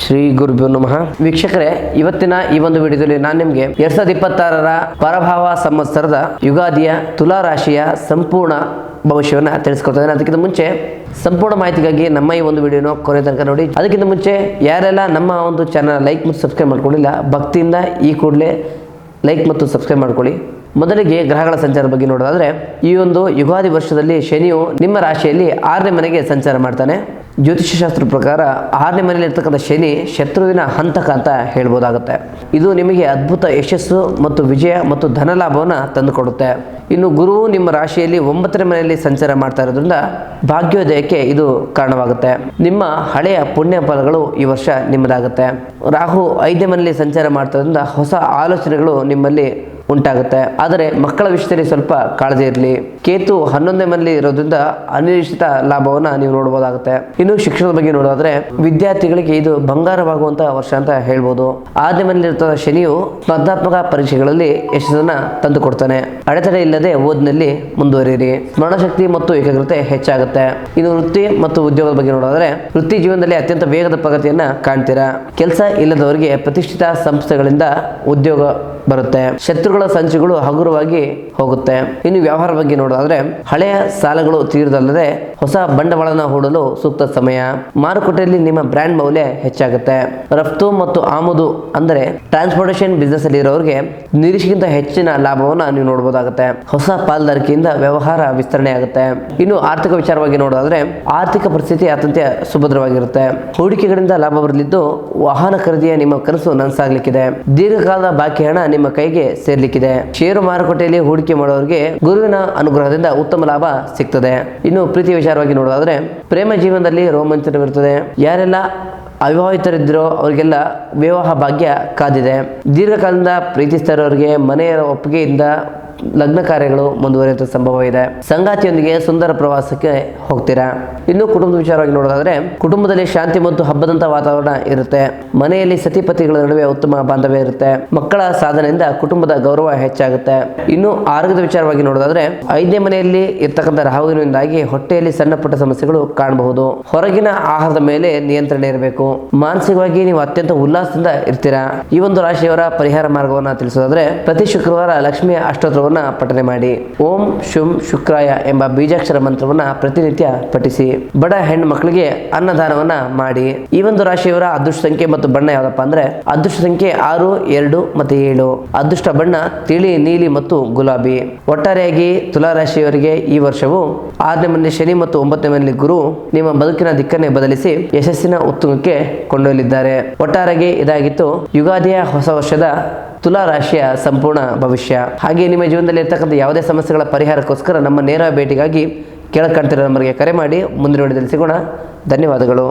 ಶ್ರೀ ಗುರುಭ್ಯೋ ನಮಃ. ವೀಕ್ಷಕರೇ, ಇವತ್ತಿನ ಈ ಒಂದು ವಿಡಿಯೋದಲ್ಲಿ ನಾನು ನಿಮಗೆ 2026ರ ಪರಭಾವ ಸಂವತ್ಸರದ ಯುಗಾದಿಯ ತುಲಾ ರಾಶಿಯ ಸಂಪೂರ್ಣ ಭವಿಷ್ಯವನ್ನು ತಿಳಿಸ್ಕೊಡ್ತಾ ಇದ್ದೇನೆ. ಅದಕ್ಕಿಂತ ಮುಂಚೆ ಸಂಪೂರ್ಣ ಮಾಹಿತಿಗಾಗಿ ನಮ್ಮ ಈ ಒಂದು ವಿಡಿಯೋನ ಕೊನೆ ತನಕ ನೋಡಿ. ಅದಕ್ಕಿಂತ ಮುಂಚೆ ಯಾರೆಲ್ಲ ನಮ್ಮ ಒಂದು ಚಾನಲ್ ಲೈಕ್ ಮತ್ತು ಸಬ್ಸ್ಕ್ರೈಬ್ ಮಾಡ್ಕೊಂಡಿಲ್ಲ, ಭಕ್ತಿಯಿಂದ ಈ ಕೂಡಲೇ ಲೈಕ್ ಮತ್ತು ಸಬ್ಸ್ಕ್ರೈಬ್ ಮಾಡ್ಕೊಳ್ಳಿ. ಮೊದಲಿಗೆ ಗ್ರಹಗಳ ಸಂಚಾರ ಬಗ್ಗೆ ನೋಡೋದಾದ್ರೆ, ಈ ಒಂದು ಯುಗಾದಿ ವರ್ಷದಲ್ಲಿ ಶನಿಯು ನಿಮ್ಮ ರಾಶಿಯಲ್ಲಿ 6ನೇ ಮನೆಗೆ ಸಂಚಾರ ಮಾಡ್ತಾನೆ. ಜ್ಯೋತಿಷ್ಯ ಶಾಸ್ತ್ರ ಪ್ರಕಾರ 6ನೇ ಮನೆಯಲ್ಲಿ ಇರ್ತಕ್ಕಂಥ ಶನಿ ಶತ್ರುವಿನ ಹಂತಕ ಅಂತ ಹೇಳ್ಬೋದಾಗುತ್ತೆ. ಇದು ನಿಮಗೆ ಅದ್ಭುತ ಯಶಸ್ಸು ಮತ್ತು ವಿಜಯ ಮತ್ತು ಧನ ಲಾಭವನ್ನು ತಂದುಕೊಡುತ್ತೆ. ಇನ್ನು ಗುರುವು ನಿಮ್ಮ ರಾಶಿಯಲ್ಲಿ 9ನೇ ಮನೆಯಲ್ಲಿ ಸಂಚಾರ ಮಾಡ್ತಾ ಇರೋದ್ರಿಂದ ಭಾಗ್ಯೋದಯಕ್ಕೆ ಇದು ಕಾರಣವಾಗುತ್ತೆ. ನಿಮ್ಮ ಹಳೆಯ ಪುಣ್ಯ ಫಲಗಳು ಈ ವರ್ಷ ನಿಮ್ಮದಾಗುತ್ತೆ. ರಾಹು 5ನೇ ಮನೆಯಲ್ಲಿ ಸಂಚಾರ ಮಾಡ್ತಾದ್ರಿಂದ ಹೊಸ ಆಲೋಚನೆಗಳು ನಿಮ್ಮಲ್ಲಿ ಉಂಟಾಗುತ್ತೆ. ಆದರೆ ಮಕ್ಕಳ ವಿಷಯದಲ್ಲಿ ಸ್ವಲ್ಪ ಕಾಳಜಿ ಇರಲಿ. ಕೇತು 11ನೇ ಮನೆಯಲ್ಲಿ ಇರೋದ್ರಿಂದ ಅನಿರೀಕ್ಷಿತ ಲಾಭವನ್ನು ನೀವು ನೋಡಬಹುದಾಗುತ್ತೆ. ಇನ್ನು ಶಿಕ್ಷಣದ ಬಗ್ಗೆ ನೋಡೋದಾದ್ರೆ, ವಿದ್ಯಾರ್ಥಿಗಳಿಗೆ ಇದು ಬಂಗಾರವಾಗುವಂತಹ ವರ್ಷ ಅಂತ ಹೇಳ್ಬೋದು. 6ನೇ ಮನೆಯಲ್ಲಿ ಇರ್ತದ ಶನಿಯು ಸ್ಪರ್ಧಾತ್ಮಕ ಪರೀಕ್ಷೆಗಳಲ್ಲಿ ಯಶಸ್ಸನ್ನ ತಂದು ಕೊಡ್ತಾನೆ. ಅಡೆತಡೆ ಇಲ್ಲದೆ ಓದಿನಲ್ಲಿ ಮುಂದುವರಿಯಿರಿ. ಸ್ಮರಣಶಕ್ತಿ ಮತ್ತು ಏಕಾಗ್ರತೆ ಹೆಚ್ಚಾಗುತ್ತೆ. ಇನ್ನು ವೃತ್ತಿ ಮತ್ತು ಉದ್ಯೋಗದ ಬಗ್ಗೆ ನೋಡೋದಾದ್ರೆ, ವೃತ್ತಿ ಜೀವನದಲ್ಲಿ ಅತ್ಯಂತ ವೇಗದ ಪ್ರಗತಿಯನ್ನ ಕಾಣ್ತೀರಾ. ಕೆಲಸ ಇಲ್ಲದವರಿಗೆ ಪ್ರತಿಷ್ಠಿತ ಸಂಸ್ಥೆಗಳಿಂದ ಉದ್ಯೋಗ ಬರುತ್ತೆ. ಶತ್ರುಗಳ ಸಂಚುಗಳು ಹಗುರವಾಗಿ ಹೋಗುತ್ತೆ. ಇನ್ನು ವ್ಯವಹಾರ ಬಗ್ಗೆ ನೋಡೋದಾದ್ರೆ, ಹಳೆಯ ಸಾಲಗಳು ತೀರದಲ್ಲದೆ ಹೊಸ ಬಂಡವಾಳನ ಹೂಡಲು ಸೂಕ್ತ ಸಮಯ. ಮಾರುಕಟ್ಟೆಯಲ್ಲಿ ನಿಮ್ಮ ಬ್ರ್ಯಾಂಡ್ ಮೌಲ್ಯ ಹೆಚ್ಚಾಗುತ್ತೆ. ರಫ್ತು ಮತ್ತು ಆಮದು ಅಂದರೆ ಟ್ರಾನ್ಸ್ಪೋರ್ಟೇಷನ್ ಬಿಸ್ನೆಸ್ ಅಲ್ಲಿ ಇರೋರಿಗೆ ನಿರೀಕ್ಷೆಗಿಂತ ಹೆಚ್ಚಿನ ಲಾಭವನ್ನು ನೀವು ನೋಡಬಹುದಾಗುತ್ತೆ. ಹೊಸ ಪಾಲುದಾರಿಕೆಯಿಂದ ವ್ಯವಹಾರ ವಿಸ್ತರಣೆ ಆಗುತ್ತೆ. ಇನ್ನು ಆರ್ಥಿಕ ವಿಚಾರವಾಗಿ ನೋಡೋದಾದ್ರೆ, ಆರ್ಥಿಕ ಪರಿಸ್ಥಿತಿ ಅತ್ಯಂತ ಸುಭದ್ರವಾಗಿರುತ್ತೆ. ಹೂಡಿಕೆಗಳಿಂದ ಲಾಭ ಬರಲಿದ್ದು ವಾಹನ ಖರೀದಿಯ ನಿಮ್ಮ ಕನಸು ನನಸಾಗಲಿಕ್ಕಿದೆ. ದೀರ್ಘಕಾಲದ ಬಾಕಿ ಹಣ ನಿಮ್ಮ ಕೈಗೆ ಸೇರ್ಲಿಕ್ಕಿದೆ. ಷೇರು ಮಾರುಕಟ್ಟೆಯಲ್ಲಿ ಹೂಡಿಕೆ ಮಾಡೋರಿಗೆ ಗುರುವಿನ ಅನುಗ್ರಹದಿಂದ ಉತ್ತಮ ಲಾಭ ಸಿಗ್ತದೆ. ಇನ್ನು ಪ್ರೀತಿ ವಿಚಾರವಾಗಿ ನೋಡೋದಾದ್ರೆ, ಪ್ರೇಮ ಜೀವನದಲ್ಲಿ ರೋಮಾಂಚನವಿರುತ್ತದೆ. ಯಾರೆಲ್ಲ ಅವಿವಾಹಿತರಿದ್ದರೋ ಅವರಿಗೆಲ್ಲ ವಿವಾಹ ಭಾಗ್ಯ ಕಾದಿದೆ. ದೀರ್ಘಕಾಲದಿಂದ ಪ್ರೀತಿಸ್ತಾ ಇರೋರಿಗೆ ಮನೆಯ ಒಪ್ಪಿಗೆಯಿಂದ ಲಗ್ನ ಕಾರ್ಯಗಳು ಮುಂದುವರಿಯುವ ಸಂಭವ ಇದೆ. ಸಂಗಾತಿಯೊಂದಿಗೆ ಸುಂದರ ಪ್ರವಾಸಕ್ಕೆ ಹೋಗ್ತೀರಾ. ಇನ್ನು ಕುಟುಂಬದ ವಿಚಾರವಾಗಿ ನೋಡೋದಾದ್ರೆ, ಕುಟುಂಬದಲ್ಲಿ ಶಾಂತಿ ಮತ್ತು ಹಬ್ಬದಂತ ವಾತಾವರಣ ಇರುತ್ತೆ. ಮನೆಯಲ್ಲಿ ಸತಿಪತಿಗಳ ನಡುವೆ ಉತ್ತಮ ಬಾಂಧವ್ಯ ಇರುತ್ತೆ. ಮಕ್ಕಳ ಸಾಧನೆಯಿಂದ ಕುಟುಂಬದ ಗೌರವ ಹೆಚ್ಚಾಗುತ್ತೆ. ಇನ್ನು ಆರೋಗ್ಯದ ವಿಚಾರವಾಗಿ ನೋಡೋದಾದ್ರೆ, 5ನೇ ಮನೆಯಲ್ಲಿ ಇರ್ತಕ್ಕಂಥ ರಾಹುವಿನಿಂದಾಗಿ ಹೊಟ್ಟೆಯಲ್ಲಿ ಸಣ್ಣ ಪುಟ್ಟ ಸಮಸ್ಯೆಗಳು ಕಾಣಬಹುದು. ಹೊರಗಿನ ಆಹಾರದ ಮೇಲೆ ನಿಯಂತ್ರಣ ಇರಬೇಕು. ಮಾನಸಿಕವಾಗಿ ನೀವು ಅತ್ಯಂತ ಉಲ್ಲಾಸದಿಂದ ಇರ್ತೀರಾ. ಈ ಒಂದು ರಾಶಿಯವರ ಪರಿಹಾರ ಮಾರ್ಗವನ್ನು ತಿಳಿಸೋದಾದ್ರೆ, ಪ್ರತಿ ಶುಕ್ರವಾರ ಲಕ್ಷ್ಮಿಯ ಅಷ್ಟೋತ್ತರವನ್ನು ಪಠನೆ ಮಾಡಿ. ಓಂ ಶುಂ ಶುಕ್ರಾಯ ಎಂಬ ಬೀಜಾಕ್ಷರ ಮಂತ್ರವನ್ನ ಪ್ರತಿನಿತ್ಯ ಪಠಿಸಿ. ಬಡ ಹೆಣ್ಣು ಮಕ್ಕಳಿಗೆ ಅನ್ನದಾನವನ್ನ ಮಾಡಿ. ಈ ಒಂದು ರಾಶಿಯವರ ಅದೃಷ್ಟ ಸಂಖ್ಯೆ ಮತ್ತು ಬಣ್ಣ ಯಾವ್ದಪ್ಪ ಅಂದ್ರೆ, ಅದೃಷ್ಟ ಸಂಖ್ಯೆ 6, 2 ಮತ್ತು 7. ಅದೃಷ್ಟ ಬಣ್ಣ ತಿಳಿ ನೀಲಿ ಮತ್ತು ಗುಲಾಬಿ. ಒಟ್ಟಾರೆಯಾಗಿ ತುಲಾ ರಾಶಿಯವರಿಗೆ ಈ ವರ್ಷವು 6ನೇ ಮನೆಯಲ್ಲಿ ಶನಿ ಮತ್ತು 9ನೇ ಮನೆಯಲ್ಲಿ ಗುರು ನಿಮ್ಮ ಬದುಕಿನ ದಿಕ್ಕನ್ನೇ ಬದಲಿಸಿ ಯಶಸ್ಸಿನ ಉತ್ತುಂಗಕ್ಕೆ ಕೊಂಡೊಯ್ಯಲಿದ್ದಾರೆ. ಒಟ್ಟಾರೆಯಾಗಿ ಇದಾಗಿತ್ತು ಯುಗಾದಿಯ ಹೊಸ ವರ್ಷದ ತುಲಾ ರಾಶಿಯ ಸಂಪೂರ್ಣ ಭವಿಷ್ಯ. ಹಾಗೆ ನಿಮ್ಮ ಜೀವನದಲ್ಲಿ ಇರ್ತಕ್ಕಂಥ ಯಾವುದೇ ಸಮಸ್ಯೆಗಳ ಪರಿಹಾರಕ್ಕೋಸ್ಕರ ನಮ್ಮ ನೇರ ಭೇಟಿಗಾಗಿ ಕೆಳಗೆ ಕಾಣ್ತಿರೋ ನಂಬರ್ಗೆ ಕರೆ ಮಾಡಿ ಮುಂದಿನ ವಿಡಿಯೋದಲ್ಲಿ ಸಿಗೋಣ. ಧನ್ಯವಾದಗಳು.